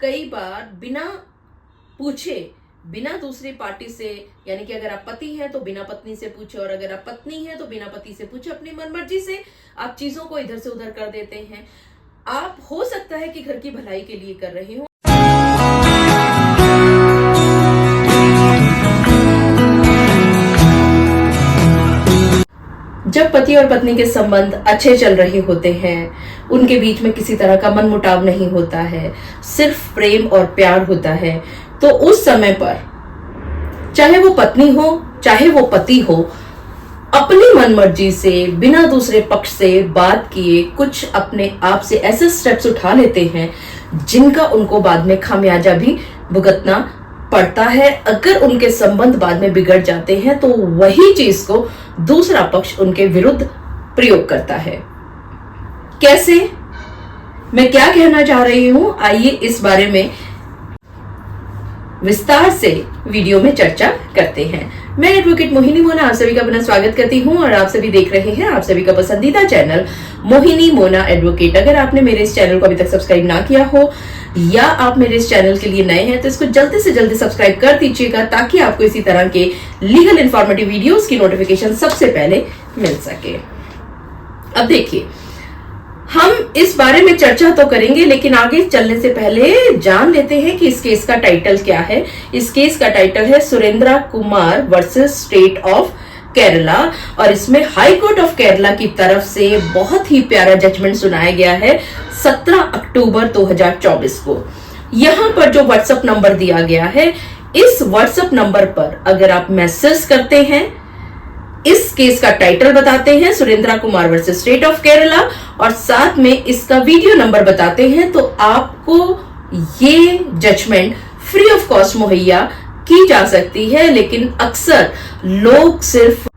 कई बार बिना पूछे, बिना दूसरी पार्टी से, यानी कि अगर आप पति हैं तो बिना पत्नी से पूछे, और अगर आप पत्नी हैं तो बिना पति से पूछे, अपनी मनमर्जी से आप चीजों को इधर से उधर कर देते हैं। आप हो सकता है कि घर की भलाई के लिए कर रहे हो, जब पति और पत्नी के संबंध अच्छे चल रहे होते हैं, उनके बीच में किसी तरह का मनमुटाव नहीं होता है, सिर्फ प्रेम और प्यार होता है, तो उस समय पर चाहे वो पत्नी हो चाहे वो पति हो, अपनी मनमर्जी से बिना दूसरे पक्ष से बात किए कुछ अपने आप से ऐसे स्टेप्स उठा लेते हैं जिनका उनको बाद में खामियाजा भी भुगतना पड़ता है। अगर उनके संबंध बाद में बिगड़ जाते हैं तो वही चीज को दूसरा पक्ष उनके विरुद्ध प्रयोग करता है। कैसे, मैं क्या कहना चाह रही हूं, आइए इस बारे में विस्तार से वीडियो में चर्चा करते हैं। मैं एडवोकेट मोहिनी मोना आप सभी का अपना स्वागत करती हूं और आप सभी देख रहे हैं आप सभी का पसंदीदा चैनल मोहिनी मोना एडवोकेट। अगर आपने मेरे इस चैनल को अभी तक सब्सक्राइब ना किया हो या आप मेरे इस चैनल के लिए नए हैं तो इसको जल्दी से जल्दी सब्सक्राइब कर दीजिएगा ताकि आपको इसी तरह के लीगल इंफॉर्मेटिव वीडियोस की नोटिफिकेशन सबसे पहले मिल सके। अब देखिए, हम इस बारे में चर्चा तो करेंगे, लेकिन आगे चलने से पहले जान लेते हैं कि इस केस का टाइटल क्या है। इस केस का टाइटल है Surendra Kumar versus state of Kerala, और इसमें हाई कोर्ट ऑफ केरला की तरफ से बहुत ही प्यारा जजमेंट सुनाया गया है 17 अक्टूबर 2024 को। यहां पर जो व्हाट्सएप नंबर दिया गया है, इस व्हाट्सएप नंबर पर अगर आप मैसेज करते हैं, इस केस का टाइटल बताते हैं Surendra Kumar versus state of Kerala और साथ में इसका वीडियो नंबर बताते हैं, तो आपको ये जजमेंट फ्री ऑफ कॉस्ट मुहैया की जा सकती है। लेकिन अक्सर लोग सिर्फ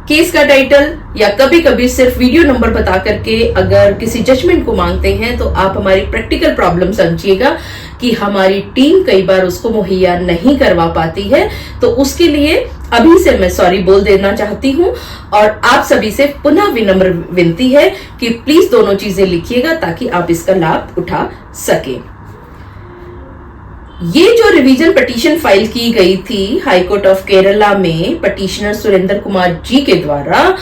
केस का टाइटल या कभी कभी सिर्फ वीडियो नंबर बता करके अगर किसी जजमेंट को मांगते हैं, तो आप हमारी प्रैक्टिकल प्रॉब्लम समझिएगा कि हमारी टीम कई बार उसको मुहैया नहीं करवा पाती है। तो उसके लिए अभी से मैं सॉरी बोल देना चाहती हूं और आप सभी से पुनः विनम्र विनती है कि प्लीज दोनों चीजें लिखिएगा ताकि आप इसका लाभ उठा सके। ये जो रिवीजन पिटीशन फाइल की गई थी हाई कोर्ट ऑफ केरला में पिटीशनर सुरेंद्र कुमार जी के द्वारा,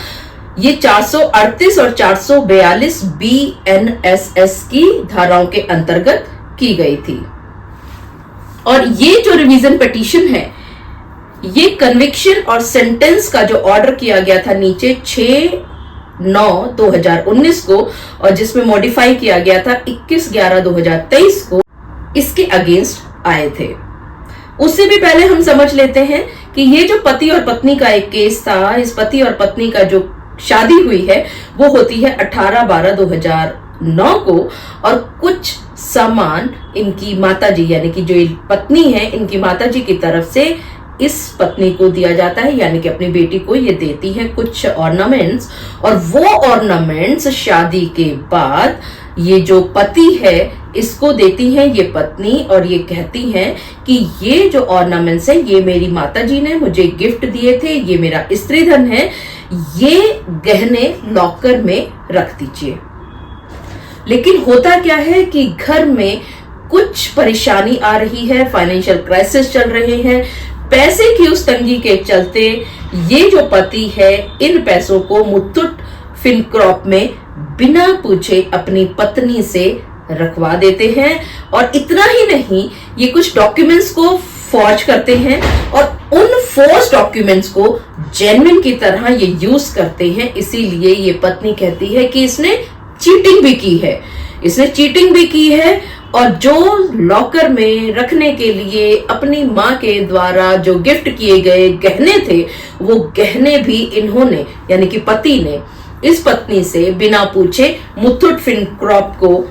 ये 438 और 442 BNSS की धाराओं के अंतर्गत की गई थी। और ये जो रिवीजन पिटीशन है, ये कन्विक्शन और सेंटेंस का जो ऑर्डर किया गया था नीचे 6/9/2019 को, और जिसमें मॉडिफाई किया गया था 21/11/2023 को, इसके अगेंस्ट आए थे। उससे भी पहले हम समझ लेते हैं कि ये जो पति और पत्नी का एक केस था, इस पति और पत्नी का जो शादी हुई है वो होती है 18/12/2009 को, और कुछ सामान इनकी माताजी यानी कि जो पत्नी है, इनकी माताजी की तरफ से इस पत्नी को दिया जाता है, यानी कि अपनी बेटी को ये देती है कुछ ऑर्नामेंट्स, और वो ऑर्नामेंट्स शादी के बाद ये जो पति है इसको देती है ये पत्नी, और ये कहती हैं कि ये जो ऑर्नामेंट्स है ये मेरी माताजी ने मुझे गिफ्ट दिए थे, ये मेरा स्त्री धन है, ये गहने लॉकर में रख दीजिए। लेकिन होता क्या है कि घर में कुछ परेशानी आ रही है, फाइनेंशियल क्राइसिस चल रहे हैं, पैसे की उस तंगी के चलते ये जो पति है इन पैसों को मुथूट फिनकॉर्प में बिना पूछे अपनी पत्नी से रखवा देते हैं। और इतना ही नहीं, ये कुछ डॉक्यूमेंट्स को फॉर्ज करते हैं और उन फोर्स डॉक्यूमेंट्स को जेन्युइन की तरह ये यूज करते हैं। इसीलिए ये पत्नी कहती है कि इसने चीटिंग भी की है, इसने चीटिंग भी की है, और जो लॉकर में रखने के लिए अपनी माँ के द्वारा जो गिफ्ट किए गए गहने थे, वो गहने भी इन्होंने यानी कि पति ने इस पत्नी से बिना पूछे मुथूट फिनकॉर्प को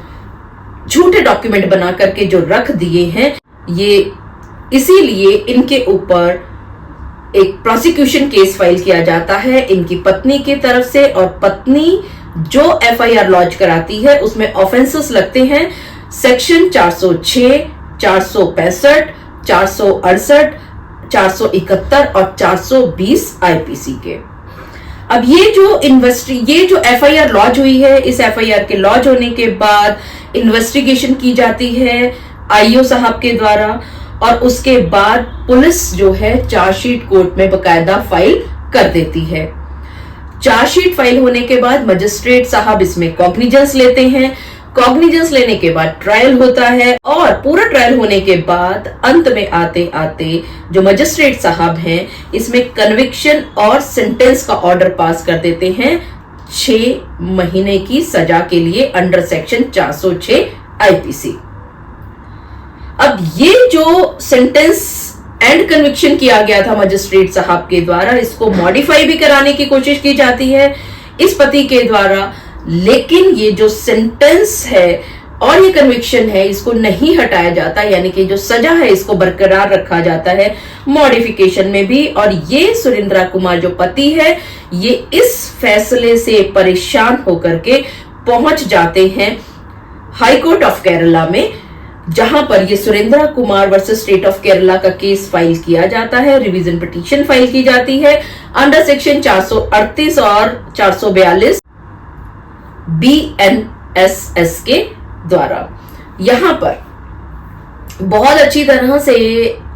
झूठे डॉक्यूमेंट बना करके जो रख दिए हैं। ये इसीलिए इनके ऊपर एक प्रोसिक्यूशन केस फाइल किया जाता है इनकी पत्नी की तरफ से, और पत्नी जो FIR लॉन्च कराती है उसमें ऑफेंसेस लगते हैं सेक्शन 406, 465, 468, 471 और 420 IPC के। अब ये जो FIR लॉन्च हुई है, इस FIR के लॉन्च होने के बाद इन्वेस्टिगेशन की जाती है, आईओ साहब के द्वारा, और उसके बाद पुलिस जो है चार्जशीट कोर्ट में बकायदा फाइल कर देती है। चार्जशीट फाइल होने के बाद मजिस्ट्रेट साहब इसमें कॉग्निजेंस लेते हैं। कॉग्निजेंस लेने के बाद ट्रायल होता है, और पूरा ट्रायल होने के बाद अंत में आते आते जो मजिस्ट्रेट साहब हैं इसमें कन्विक्शन और सेंटेंस का ऑर्डर पास कर देते हैं 6 महीने की सजा के लिए अंडर सेक्शन 406 आईपीसी। अब ये जो सेंटेंस एंड कन्विक्शन किया गया था मजिस्ट्रेट साहब के द्वारा, इसको मॉडिफाई भी कराने की कोशिश की जाती है इस पति के द्वारा, लेकिन ये जो सेंटेंस है और ये कन्विक्शन है इसको नहीं हटाया जाता, यानी कि जो सजा है इसको बरकरार रखा जाता है मॉडिफिकेशन में भी। और ये सुरेंद्र कुमार जो पति है ये इस फैसले से परेशान होकर के पहुंच जाते हैं हाई कोर्ट ऑफ केरला में, जहां पर ये Surendra Kumar versus state of Kerala का केस फाइल किया जाता है, रिवीजन पिटीशन फाइल की जाती है अंडर सेक्शन 438 और 442 BNSS के द्वारा। यहां पर बहुत अच्छी तरह से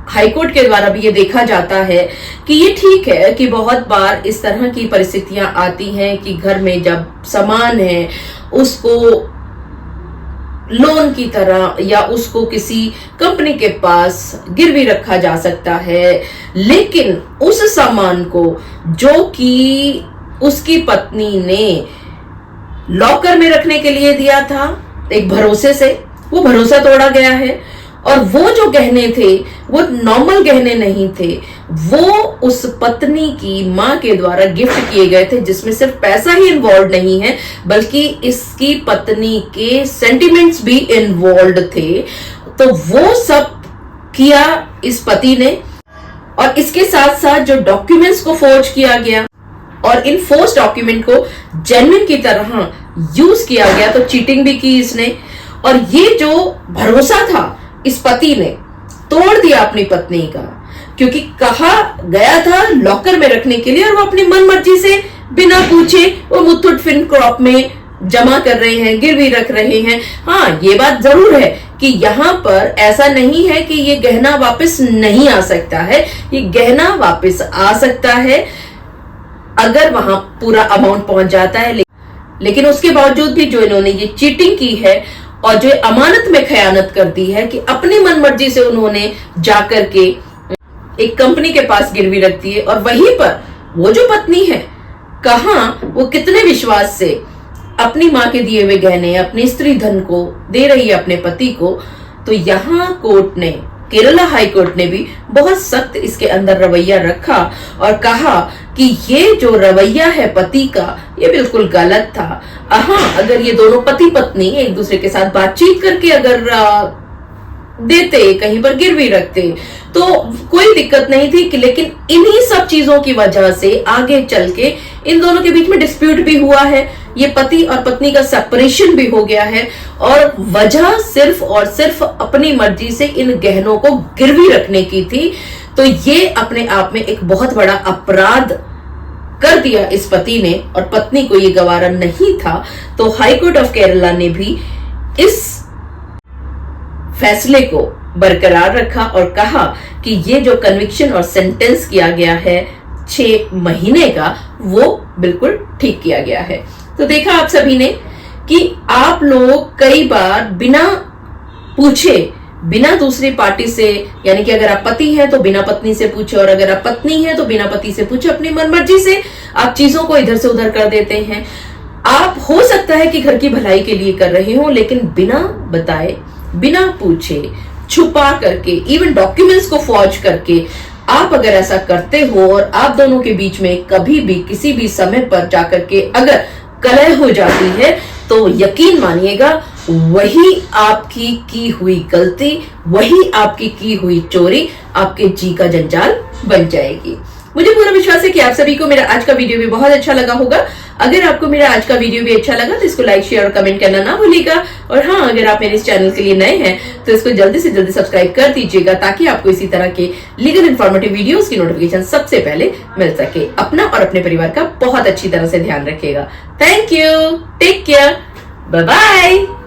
हाईकोर्ट के द्वारा भी ये देखा जाता है कि ये ठीक है कि बहुत बार इस तरह की परिस्थितियां आती हैं कि घर में जब सामान है उसको लोन की तरह या उसको किसी कंपनी के पास गिरवी रखा जा सकता है, लेकिन उस सामान को जो कि उसकी पत्नी ने लॉकर में रखने के लिए दिया था एक भरोसे से, वो भरोसा तोड़ा गया है। और वो जो गहने थे वो नॉर्मल गहने नहीं थे, वो उस पत्नी की मां के द्वारा गिफ्ट किए गए थे, जिसमें सिर्फ पैसा ही इन्वॉल्व नहीं है बल्कि इसकी पत्नी के सेंटिमेंट्स भी इन्वॉल्व थे। तो वो सब किया इस पति ने, और इसके साथ साथ जो डॉक्यूमेंट्स को फोर्ज किया गया और इन फोर्स डॉक्यूमेंट को जेन्युइन की तरह यूज किया गया, तो चीटिंग भी की इसने। और ये जो भरोसा था इस पति ने तोड़ दिया अपनी पत्नी का, क्योंकि कहा गया था लॉकर में रखने के लिए और वो अपनी मन मर्जी से बिना पूछे वो मुथूट फिनकॉर्प में जमा कर रहे हैं, गिरवी रख रहे हैं। हाँ, ये बात जरूर है कि यहाँ पर ऐसा नहीं है कि ये गहना वापस नहीं आ सकता है, ये गहना वापस आ सकता है अगर वहां पूरा अमाउंट पहुंच जाता है। लेकिन उसके बावजूद भी जो इन्होंने ये चीटिंग की है और जो अमानत में खयानत कर दी है कि अपनी मनमर्जी से उन्होंने जाकर के एक कंपनी के पास गिरवी रख दी है, और वहीं पर वो जो पत्नी है कहां वो कितने विश्वास से अपनी मां के दिए हुए गहने अपने स्त्री धन को दे रही है अपने पति को। तो यहां कोर्ट ने, केरला हाई कोर्ट ने भी बहुत सख्त इसके अंदर रवैया रखा और कहा कि ये जो रवैया है पति का ये बिल्कुल गलत था। हाँ, अगर ये दोनों पति पत्नी एक दूसरे के साथ बातचीत करके अगर देते, कहीं पर गिरवी रखते तो कोई दिक्कत नहीं थी कि, लेकिन इन्हीं सब चीजों की वजह से आगे चल के इन दोनों के बीच में डिस्प्यूट भी हुआ है, ये पति और पत्नी का सेपरेशन भी हो गया है, और वजह सिर्फ और सिर्फ अपनी मर्जी से इन गहनों को गिरवी रखने की थी। तो ये अपने आप में एक बहुत बड़ा अपराध कर दिया इस पति ने, और पत्नी को ये गवारा नहीं था। तो हाई कोर्ट ऑफ केरला ने भी इस फैसले को बरकरार रखा और कहा कि ये जो कन्विक्शन और सेंटेंस किया गया है 6 महीने का, वो बिल्कुल ठीक किया गया है। तो देखा आप सभी ने कि आप लोग कई बार बिना पूछे, बिना दूसरी पार्टी से, यानी कि अगर आप पति हैं तो बिना पत्नी से पूछे, और अगर आप पत्नी हैं तो बिना पति से पूछे, अपनी मनमर्जी से आप चीजों को इधर से उधर कर देते हैं। आप हो सकता है कि घर की भलाई के लिए कर रहे हो, लेकिन बिना बताए, बिना पूछे, छुपा करके, इवन डॉक्यूमेंट्स को फॉर्ज करके आप अगर ऐसा करते हो और आप दोनों के बीच में कभी भी किसी भी समय पर जाकर के अगर कलह हो जाती है, तो यकीन मानिएगा वही आपकी की हुई गलती, वही आपकी की हुई चोरी आपके जी का जंजाल बन जाएगी। मुझे पूरा विश्वास है कि आप सभी को मेरा आज का वीडियो भी बहुत अच्छा लगा होगा। अगर आपको मेरा आज का वीडियो भी अच्छा लगा तो इसको लाइक, शेयर और कमेंट करना ना भूलिएगा। और हाँ, अगर आप मेरे इस चैनल के लिए नए हैं तो इसको जल्दी से जल्दी सब्सक्राइब कर दीजिएगा, ताकि आपको इसी तरह के लीगल इन्फॉर्मेटिव वीडियोस की नोटिफिकेशन सबसे पहले मिल सके। अपना और अपने परिवार का बहुत अच्छी तरह से ध्यान रखिएगा। Thank you, take care, bye bye.